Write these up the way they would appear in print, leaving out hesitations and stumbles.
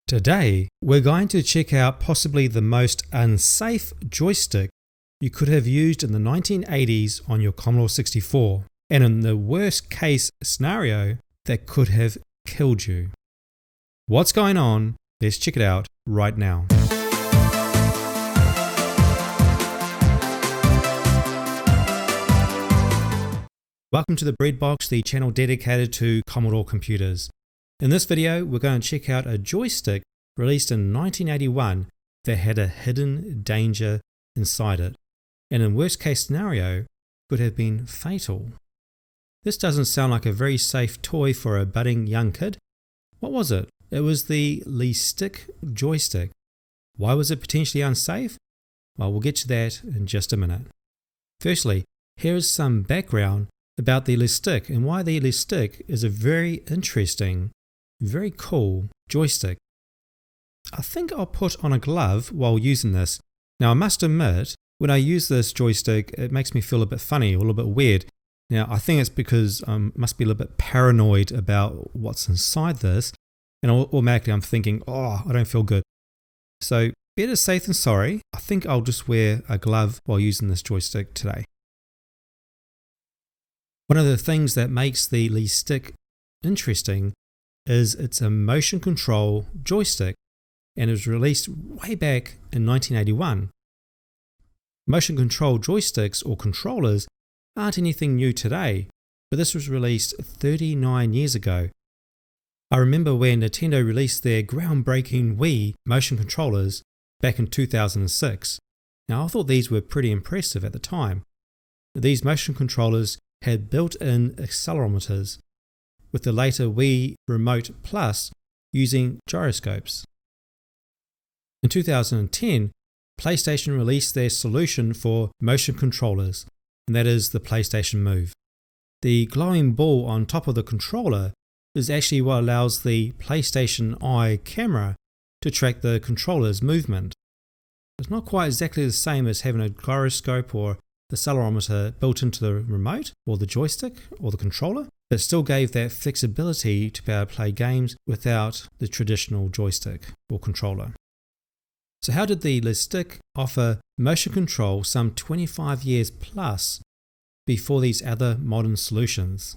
Today, we're going to check out possibly the most unsafe joystick you could have used in the 1980s on your Commodore 64, and in the worst case scenario, that could have killed you. What's going on? Let's check it out right now. Welcome to the Breadbox, the channel dedicated to Commodore computers. In this video, we're going to check out a joystick released in 1981 that had a hidden danger inside it, and in worst case scenario, could have been fatal. This doesn't sound like a very safe toy for a budding young kid. What was it? It was the Joystick joystick. Why was it potentially unsafe? Well, we'll get to that in just a minute. Firstly, here is some background about the Joystick and why the Joystick is a very interesting, very cool joystick. I think I'll put on a glove while using this. Now I must admit, when I use this joystick, it makes me feel a bit funny, or a little bit weird. Now I think it's because I must be a little bit paranoid about what's inside this, and automatically I'm thinking, oh, I don't feel good. So better safe than sorry. I think I'll just wear a glove while using this joystick today. One of the things that makes the Joystick interesting is it's a motion control joystick, and it was released way back in 1981. Motion control joysticks or controllers aren't anything new today, but this was released 39 years ago. I remember when Nintendo released their groundbreaking Wii motion controllers back in 2006. Now I thought these were pretty impressive at the time. These motion controllers had built-in accelerometers, with the later Wii Remote Plus using gyroscopes. In 2010, PlayStation released their solution for motion controllers, and that is the PlayStation Move. The glowing ball on top of the controller is actually what allows the PlayStation Eye camera to track the controller's movement. It's not quite exactly the same as having a gyroscope or the accelerometer built into the remote or the joystick or the controller, but it still gave that flexibility to be able to play games without the traditional joystick or controller. So how did the Joystick offer motion control some 25 years plus before these other modern solutions?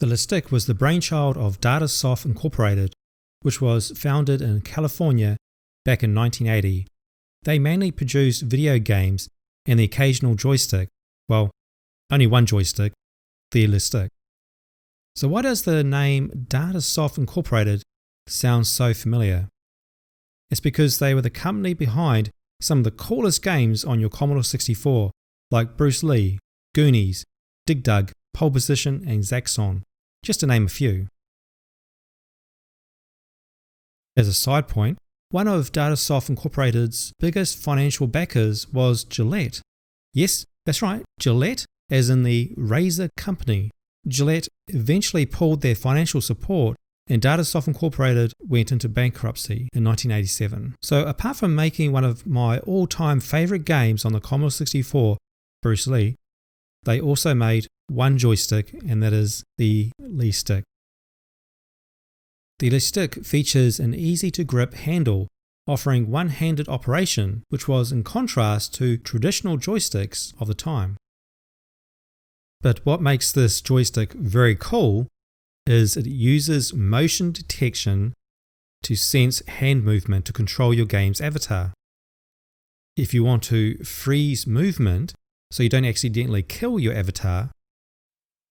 The Joystick was the brainchild of Datasoft Incorporated, which was founded in California back in 1980. They mainly produced video games and the occasional joystick. Well, only one joystick, the Joystick. So why does the name Datasoft Incorporated sound so familiar? It's because they were the company behind some of the coolest games on your Commodore 64, like Bruce Lee, Goonies, Dig Dug, Pole Position, and Zaxxon, just to name a few. As a side point, one of Datasoft Incorporated's biggest financial backers was Gillette. Yes, that's right, Gillette, as in the razor company. Gillette eventually pulled their financial support, and Datasoft Incorporated went into bankruptcy in 1987. So apart from making one of my all-time favorite games on the Commodore 64, Bruce Lee, they also made one joystick, and that is the Joystick. The Joystick features an easy-to-grip handle, offering one-handed operation, which was in contrast to traditional joysticks of the time. But what makes this joystick very cool is it uses motion detection to sense hand movement to control your game's avatar. If you want to freeze movement so you don't accidentally kill your avatar,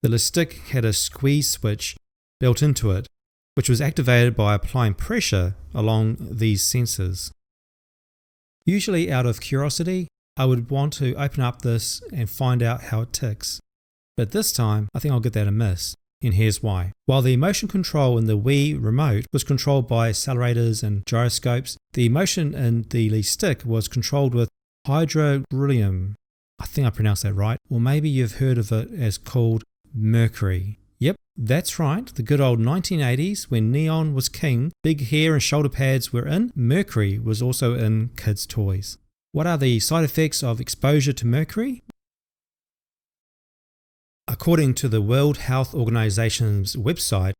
the Joystick had a squeeze switch built into it, which was activated by applying pressure along these sensors. Usually out of curiosity, I would want to open up this and find out how it ticks. But this time, I think I'll give that a miss, and here's why. While the motion control in the Wii remote was controlled by accelerators and gyroscopes, the motion in the Joystick was controlled with hydroglyum. I think I pronounced that right, or maybe you've heard of it as called mercury. Yep, that's right, the good old 1980s when neon was king, big hair and shoulder pads were in, mercury was also in kids' toys. What are the side effects of exposure to mercury? According to the World Health Organization's website,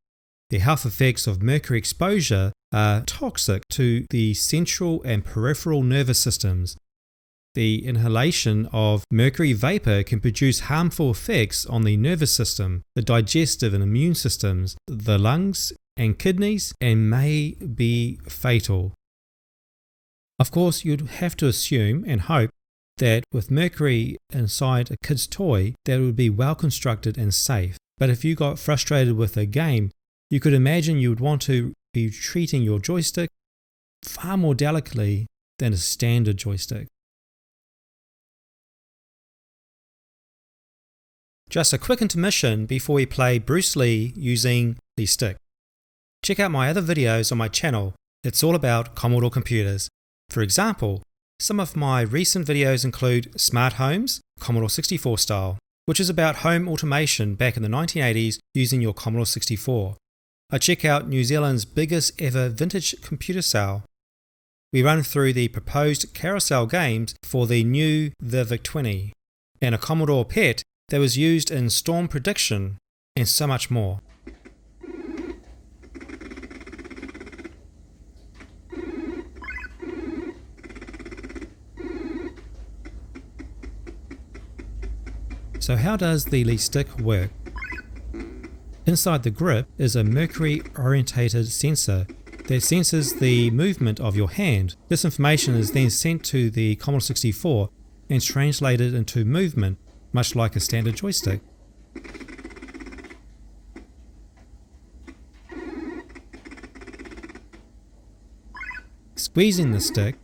the health effects of mercury exposure are toxic to the central and peripheral nervous systems. The inhalation of mercury vapor can produce harmful effects on the nervous system, the digestive and immune systems, the lungs and kidneys, and may be fatal. Of course, you'd have to assume and hope that with mercury inside a kid's toy, that it would be well constructed and safe. But if you got frustrated with a game, you could imagine you would want to be treating your joystick far more delicately than a standard joystick. Just a quick intermission before we play Bruce Lee using the stick. Check out my other videos on my channel. It's all about Commodore computers. For example, some of my recent videos include Smart Homes, Commodore 64 style, which is about home automation back in the 1980s using your Commodore 64. I check out New Zealand's biggest ever vintage computer sale. We run through the proposed carousel games for the new the VIC-20, and a Commodore PET that was used in storm prediction, and so much more. So how does the Lee stick work? Inside the grip is a mercury orientated sensor that senses the movement of your hand. This information is then sent to the Commodore 64 and translated into movement, much like a standard joystick. Squeezing the stick,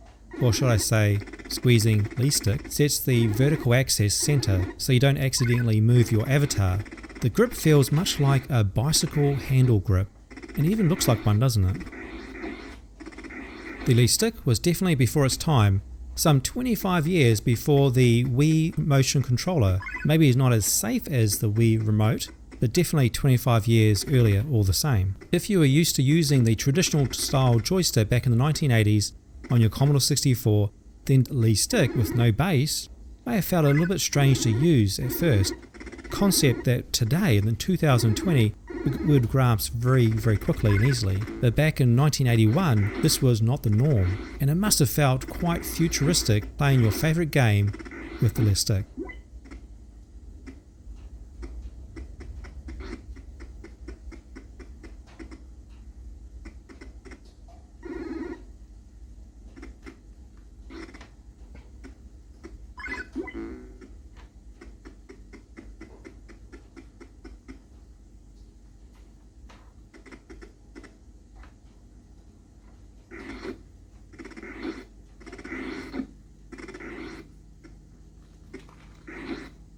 or should I say squeezing Lee stick, sets the vertical axis center so you don't accidentally move your avatar. The grip feels much like a bicycle handle grip, and even looks like one, doesn't it? The Lee stick was definitely before its time, some 25 years before the Wii motion controller. Maybe it's not as safe as the Wii remote, but definitely 25 years earlier all the same. If you were used to using the traditional style joystick back in the 1980s on your Commodore 64, then the Lee stick with no base may have felt a little bit strange to use at first. Concept that today, in 2020, we would grasp very, very quickly and easily. But back in 1981, this was not the norm, and it must have felt quite futuristic playing your favourite game with the Lee stick.